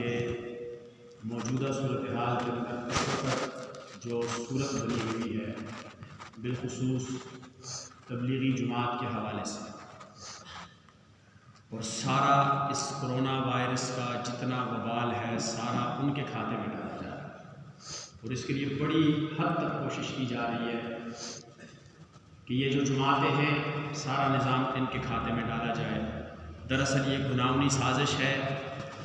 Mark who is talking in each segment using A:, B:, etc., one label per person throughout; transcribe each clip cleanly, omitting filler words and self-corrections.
A: کہ موجودہ صورتحال کے اندر جو صورت بنی ہوئی ہے بالخصوص تبلیغی جماعت کے حوالے سے، اور سارا اس کرونا وائرس کا جتنا وبال ہے سارا ان کے کھاتے میں ڈالا جا رہا ہے، اور اس کے لیے بڑی حد تک کوشش کی جا رہی ہے کہ یہ جو جماعتیں ہیں سارا نظام ان کے کھاتے میں ڈالا جائے۔ دراصل یہ گناہونی سازش ہے،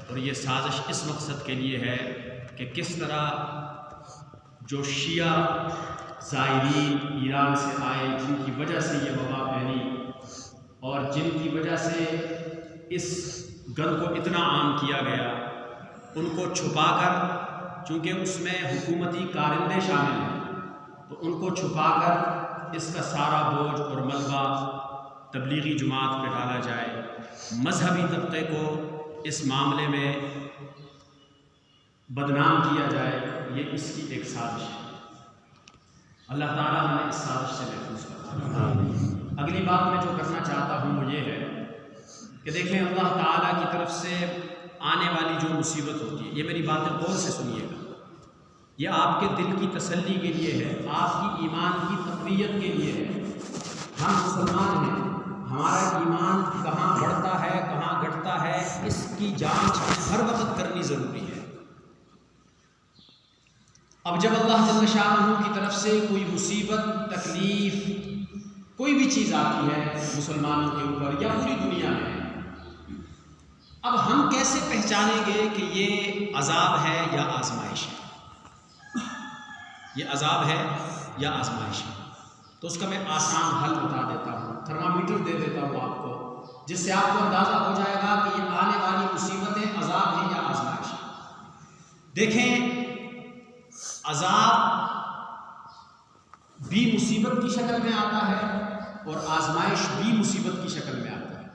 A: اور یہ سازش اس مقصد کے لیے ہے کہ کس طرح جو شیعہ زائرین ایران سے آئے، جن کی وجہ سے یہ وبا پھیلی اور جن کی وجہ سے اس گند کو اتنا عام کیا گیا، ان کو چھپا کر، چونکہ اس میں حکومتی کارندے شامل ہیں، تو ان کو چھپا کر اس کا سارا بوجھ اور ملبہ تبلیغی جماعت پہ ڈالا جائے، مذہبی طبقے کو اس معاملے میں بدنام کیا جائے، یہ اس کی ایک سازش ہے۔ اللہ تعالیٰ ہمیں اس سازش سے محفوظ کرے۔ اگلی بات میں جو کرنا چاہتا ہوں وہ یہ ہے کہ دیکھیں، اللہ تعالیٰ کی طرف سے آنے والی جو مصیبت ہوتی ہے، یہ میری باتیں غور سے سنیے گا، یہ آپ کے دل کی تسلی کے لیے ہے، آپ کی ایمان کی تقویت کے لیے ہے۔ ہم مسلمان ہیں، ہمارا ایمان کہاں بڑھتا ہے کہاں گھٹتا ہے، اس کی جانچ ہر وقت کرنی ضروری ہے۔ اب جب اللہ جل شانہ کی طرف سے کوئی مصیبت، تکلیف، کوئی بھی چیز آتی ہے مسلمانوں کے اوپر یا پوری دنیا میں، اب ہم کیسے پہچانیں گے کہ یہ عذاب ہے یا آزمائش ہے؟ یہ عذاب ہے یا آزمائش ہے؟ تو اس کا میں آسان حل بتا دیتا ہوں، تھرمامیٹر دے دیتا ہوں آپ کو، جس سے آپ کو اندازہ ہو جائے گا کہ یہ آنے والی مصیبتیں عذاب ہیں یا آزمائش ہے۔ دیکھیں، عذاب بھی مصیبت کی شکل میں آتا ہے اور آزمائش بھی مصیبت کی شکل میں آتا ہے۔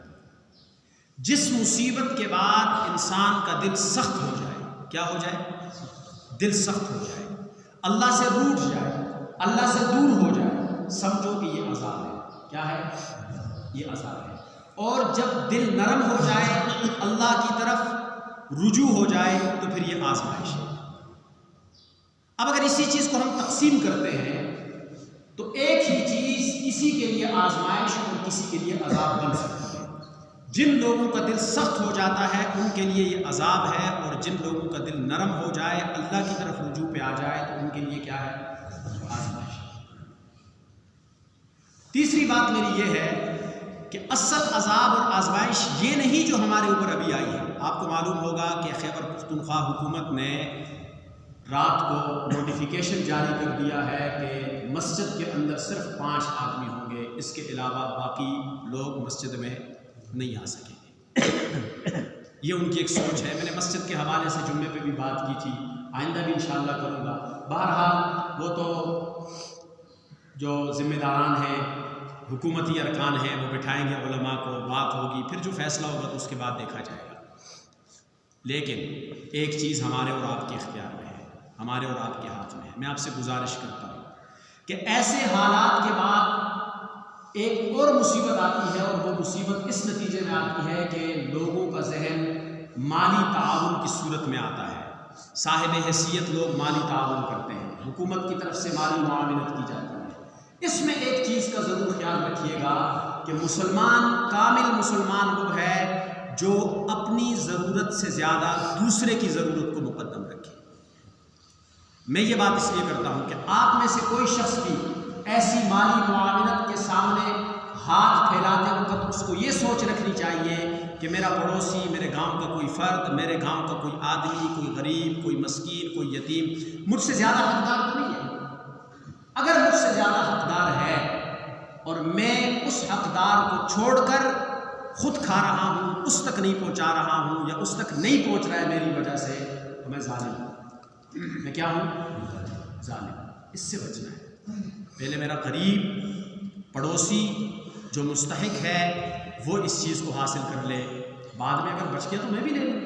A: جس مصیبت کے بعد انسان کا دل سخت ہو جائے، کیا ہو جائے؟ دل سخت ہو جائے، اللہ سے روٹھ جائے، اللہ سے دور ہو جائے، سمجھو کہ یہ عذاب ہے۔ کیا ہے؟ یہ عذاب ہے۔ اور جب دل نرم ہو جائے، اللہ کی طرف رجوع ہو جائے، تو پھر یہ آزمائش ہے۔ اب اگر اسی چیز کو ہم تقسیم کرتے ہیں تو ایک ہی چیز کسی کے لیے آزمائش اور کسی کے لیے عذاب بن سکتی ہے۔ جن لوگوں کا دل سخت ہو جاتا ہے ان کے لیے یہ عذاب ہے، اور جن لوگوں کا دل نرم ہو جائے، اللہ کی طرف رجوع پہ آ جائے، تو ان کے لیے کیا ہے؟ آزمائش۔ تیسری بات میری یہ ہے کہ اصل عذاب اور آزمائش یہ نہیں جو ہمارے اوپر ابھی آئی ہے۔ آپ کو معلوم ہوگا کہ خیبر پختونخوا حکومت نے رات کو نوٹیفیکیشن جاری کر دیا ہے کہ مسجد کے اندر صرف 5 آدمی ہوں گے، اس کے علاوہ باقی لوگ مسجد میں نہیں آ سکیں گے۔ یہ ان کی ایک سوچ ہے۔ میں نے مسجد کے حوالے سے جمعے پہ بھی بات کی تھی، آئندہ بھی انشاءاللہ کروں گا۔ بہرحال وہ تو جو ذمہ داران ہیں، حکومتی ارکان ہیں، وہ بٹھائیں گے علماء کو، بات ہوگی، پھر جو فیصلہ ہوگا تو اس کے بعد دیکھا جائے گا۔ لیکن ایک چیز ہمارے اور آپ کے اختیار میں ہے، ہمارے اور آپ کے ہاتھ میں ہے۔ میں آپ سے گزارش کرتا ہوں کہ ایسے حالات کے بعد ایک اور مصیبت آتی ہے، اور وہ مصیبت اس نتیجے میں آتی ہے کہ لوگوں کا ذہن مالی تعاون کی صورت میں آتا ہے۔ صاحب حیثیت لوگ مالی تعاون کرتے ہیں، حکومت کی طرف سے مالی معاونت کی جاتی ہے۔ اس میں ایک چیز کا ضرور خیال رکھیے گا کہ مسلمان، کامل مسلمان وہ ہے جو اپنی ضرورت سے زیادہ دوسرے کی ضرورت کو مقدم رکھے۔ میں یہ بات اس لیے کرتا ہوں کہ آپ میں سے کوئی شخص بھی ایسی مالی معاونت کے سامنے ہاتھ پھیلاتے وقت اس کو یہ سوچ رکھنی چاہیے کہ میرا پڑوسی، میرے گاؤں کا کوئی فرد، میرے گاؤں کا کوئی آدمی، کوئی غریب، کوئی مسکین، کوئی یتیم مجھ سے زیادہ حقدار تو نہیں ہے۔ اگر مجھ سے زیادہ حقدار ہے اور میں اس حقدار کو چھوڑ کر خود کھا رہا ہوں، اس تک نہیں پہنچا رہا ہوں، یا اس تک نہیں پہنچ رہا ہے میری وجہ سے، تو میں ظالم ہوں۔ میں کیا ہوں؟ ظالم۔ اس سے بچنا ہے۔ پہلے میرا قریب پڑوسی جو مستحق ہے وہ اس چیز کو حاصل کر لے، بعد میں اگر بچ گیا تو میں بھی لے لوں۔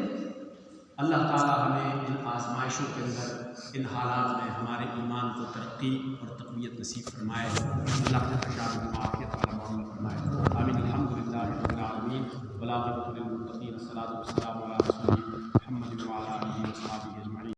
A: اللہ تعالیٰ ہمیں ان آزمائشوں کے اندر، ان حالات میں ہمارے ایمان کو ترقی اور تقویت نصیب فرمائے۔ اللہ کے فشاد و عافیت والا معاملہ فرمائے۔ آمین۔ الحمدللہ رب العالمین، والعاقبۃ للمتقین، الصلاۃ والسلام علی رسول اللہ۔